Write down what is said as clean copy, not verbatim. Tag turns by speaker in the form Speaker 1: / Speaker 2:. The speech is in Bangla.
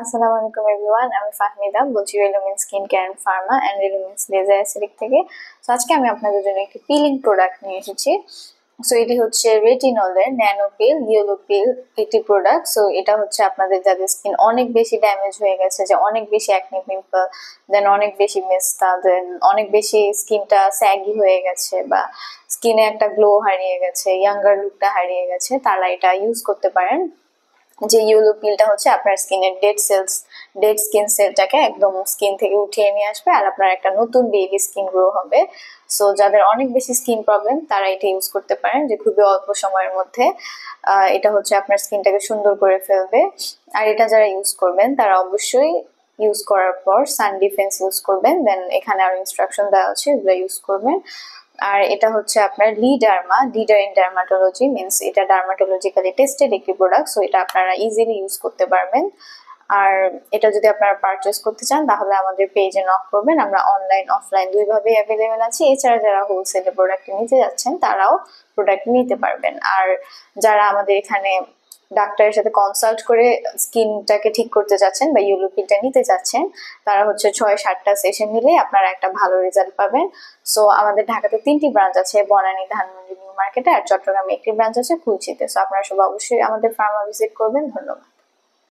Speaker 1: আসসালামু আলাইকুম এভরিওয়ান, আমি ফাহমিদা বলছি Relumin skin care and pharma and Relumin laser aesthetic থেকে। তো আজকে আমি আপনাদের জন্য একটি পিলিং প্রোডাক্ট নিয়ে এসেছি। সো এটি হচ্ছে রেটিনলের ন্যানো পিল ইয়েলো পিল একটি প্রোডাক্ট। সো এটা হচ্ছে আপনাদের যাদের স্কিন অনেক বেশি ড্যামেজ হয়ে গেছে, যে অনেক বেশি অ্যাকনে পিম্পল, দেন অনেক বেশি মেস্তা, দেন অনেক বেশি স্কিনটা স্যাগি হয়ে গেছে বা স্কিনে একটা গ্লো হারিয়ে গেছে, ইয়াঙ্গার লুকটা হারিয়ে গেছে, তারা এটা ইউজ করতে পারেন। যে ইয়েলো পিলটা হচ্ছে আপনার স্কিনের ডেড স্কিন সেলটাকে একদম স্কিন থেকে উঠিয়ে নিয়ে আসবে, আর আপনার একটা নতুন বেবি স্কিন গ্রো হবে। সো যাদের অনেক বেশি স্কিন প্রবলেম তারা এটা ইউজ করতে পারেন, যে খুবই অল্প সময়ের মধ্যে এটা হচ্ছে আপনার স্কিনটাকে সুন্দর করে ফেলবে। আর এটা যারা ইউজ করবেন তারা অবশ্যই ইউজ করার পর সান ডিফেন্স ইউজ করবেন, দেন এখানে আরো ইনস্ট্রাকশন দেওয়া আছে, এগুলো ইউজ করবেন। আর এটা হচ্ছে আপনার লিডার ইন ডার্মাটোলজি, মিন্স এটা ডার্মাটোলজিক্যালি টেস্টেড একটি প্রোডাক্ট। সো এটা আপনারা ইজিলি ইউজ করতে পারবেন। আর এটা যদি আপনারা পারচেস করতে চান তাহলে আমাদের পেজে নক করবেন, আমরা অনলাইন অফলাইন দুইভাবেই অ্যাভেলেবেল আছি। এছাড়া যারা হোলসেলে প্রোডাক্ট নিতে যাচ্ছেন তারাও প্রোডাক্ট নিতে পারবেন। আর যারা আমাদের এখানে ডাক্তারের সাথে কনসাল্ট করে স্কিনটাকে ঠিক করতে যাচ্ছেন বা ইয়েলো পিলটা নিতে যাচ্ছেন, তারা হচ্ছে 6-7টা সেশন নিলে আপনারা একটা ভালো রেজাল্ট পাবেন। সো আমাদের ঢাকাতে 3টি ব্রাঞ্চ আছে, বনানী, ধানমন্ডি, নিউ মার্কেটে, আর চট্টগ্রামে একটি ব্রাঞ্চ আছে, খুলশীতে। সো আপনারা সবাই অবশ্যই আমাদের ফার্মা ভিজিট করবেন। ধন্যবাদ।